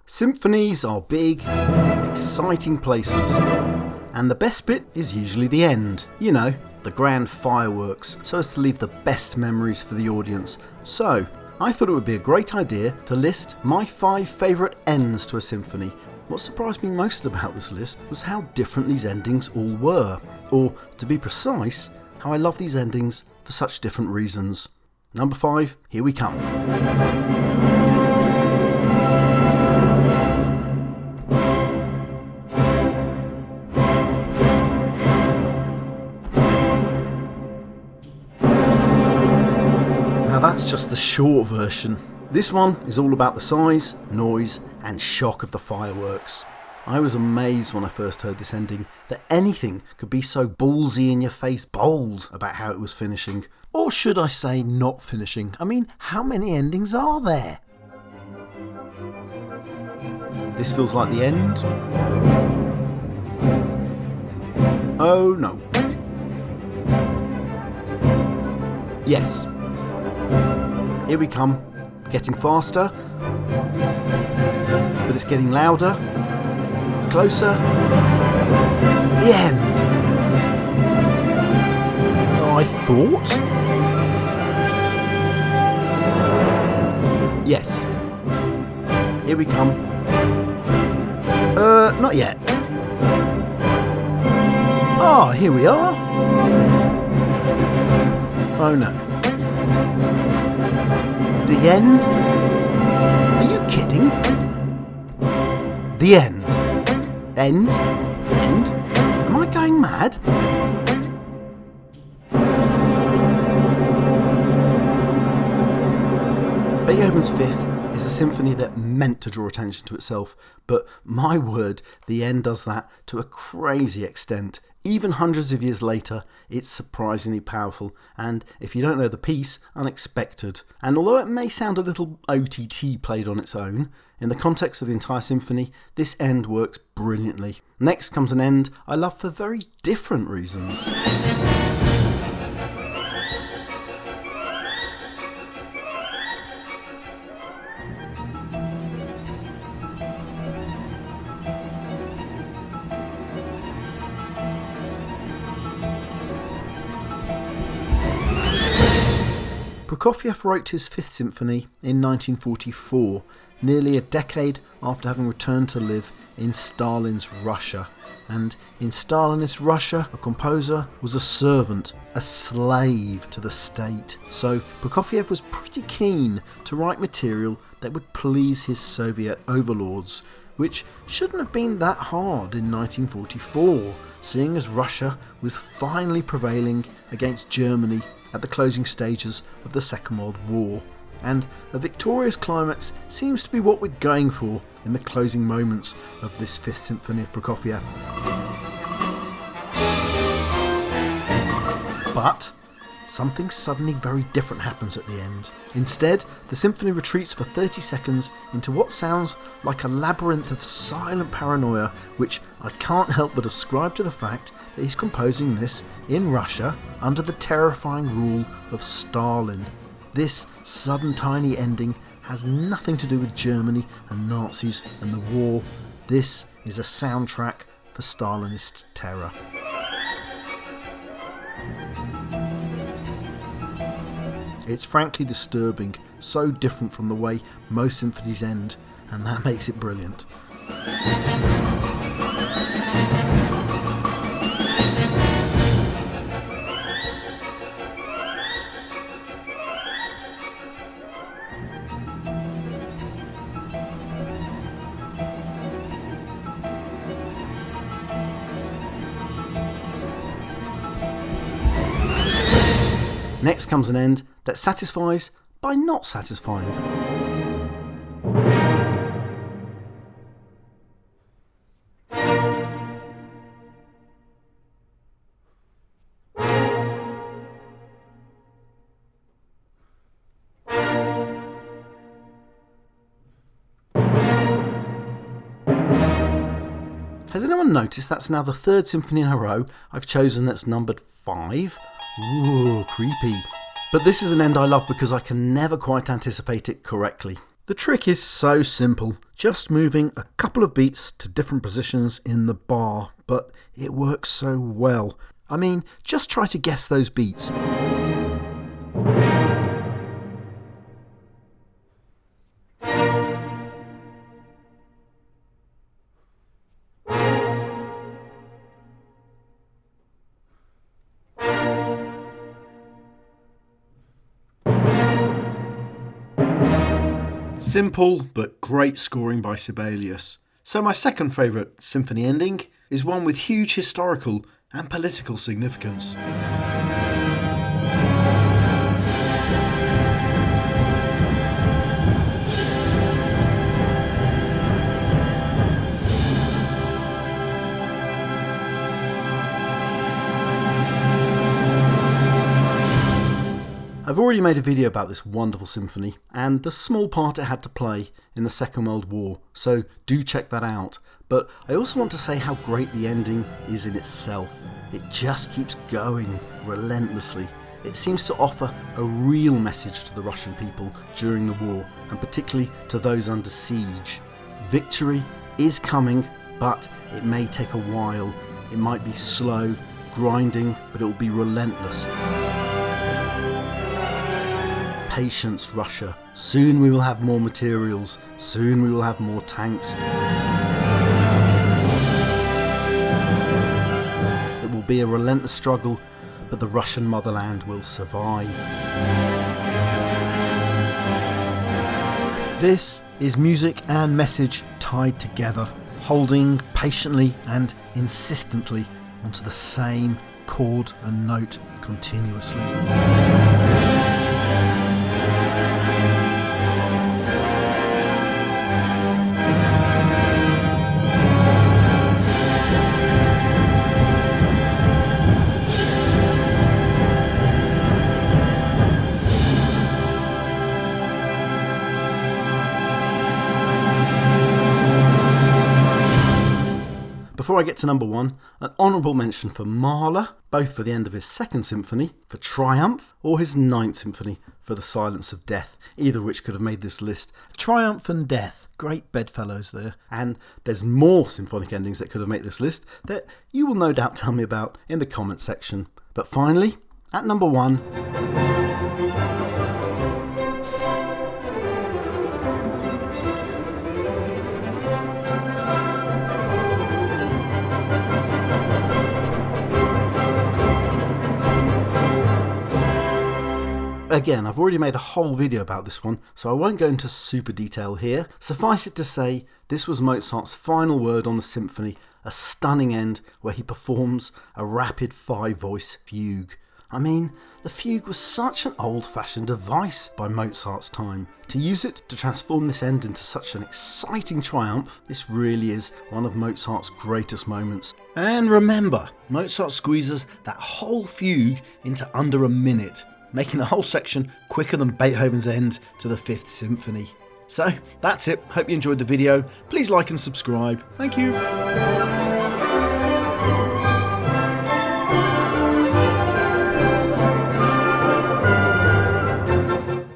Symphonies are big, exciting places, and the best bit is usually the end. You know, the grand fireworks, so as to leave the best memories for the audience. So, I thought it would be a great idea to list my 5 favourite ends to a symphony. What surprised me most about this list was how different these endings all were, or, to be precise, how I love these endings for such different reasons. Number 5, here we come. Now that's just the short version. This one is all about the size, noise and shock of the fireworks. I was amazed when I first heard this ending that anything could be so ballsy in your face bold about how it was finishing. Or should I say not finishing? I mean, how many endings are there? This feels like the end. Oh no. Yes. Here we come, getting faster, but it's getting louder, closer, the end. Oh, I thought? Yes. Here we come. Not yet. Ah, here we are. Oh no. The end? Are you kidding? The end. End? End? Am I going mad? Beethoven's Fifth is a symphony that meant to draw attention to itself, but my word, the end does that to a crazy extent. Even hundreds of years later, it's surprisingly powerful, and if you don't know the piece, unexpected. And although it may sound a little OTT played on its own, in the context of the entire symphony, this end works brilliantly. Next comes an end I love for very different reasons. Prokofiev wrote his Fifth Symphony in 1944, nearly a decade after having returned to live in Stalin's Russia. And in Stalinist Russia, a composer was a servant, a slave to the state. So Prokofiev was pretty keen to write material that would please his Soviet overlords, which shouldn't have been that hard in 1944, seeing as Russia was finally prevailing against Germany at the closing stages of the Second World War, and a victorious climax seems to be what we're going for in the closing moments of this Fifth Symphony of Prokofiev. But something suddenly very different happens at the end. Instead, the symphony retreats for 30 seconds into what sounds like a labyrinth of silent paranoia, which I can't help but ascribe to the fact that he's composing this in Russia under the terrifying rule of Stalin. This sudden tiny ending has nothing to do with Germany and Nazis and the war. This is a soundtrack for Stalinist terror. It's frankly disturbing, so different from the way most symphonies end, and that makes it brilliant. Next comes an end that satisfies by not satisfying. Has anyone noticed that's now the 3rd symphony in a row I've chosen that's numbered 5? Ooh, creepy. But this is an end I love because I can never quite anticipate it correctly. The trick is so simple, just moving a couple of beats to different positions in the bar, but it works so well. I mean, just try to guess those beats. Simple but great scoring by Sibelius. So my second favourite symphony ending is one with huge historical and political significance. I've already made a video about this wonderful symphony and the small part it had to play in the Second World War, so do check that out. But I also want to say how great the ending is in itself. It just keeps going relentlessly. It seems to offer a real message to the Russian people during the war, and particularly to those under siege. Victory is coming, but it may take a while. It might be slow, grinding, but it will be relentless. Patience, Russia. Soon we will have more materials. Soon we will have more tanks. It will be a relentless struggle, but the Russian motherland will survive. This is music and message tied together, holding patiently and insistently onto the same chord and note continuously. Before I get to number one, an honourable mention for Mahler, both for the end of his Second Symphony, for Triumph, or his Ninth Symphony, for the Silence of Death, either of which could have made this list. Triumph and Death, great bedfellows there. And there's more symphonic endings that could have made this list that you will no doubt tell me about in the comments section. But finally, at number one, again, I've already made a whole video about this one, so I won't go into super detail here. Suffice it to say, this was Mozart's final word on the symphony, a stunning end where he performs a rapid 5-voice fugue. I mean, the fugue was such an old-fashioned device by Mozart's time. To use it to transform this end into such an exciting triumph, this really is one of Mozart's greatest moments. And remember, Mozart squeezes that whole fugue into under a minute, making the whole section quicker than Beethoven's end to the Fifth Symphony. So that's it. Hope you enjoyed the video. Please like and subscribe. Thank you.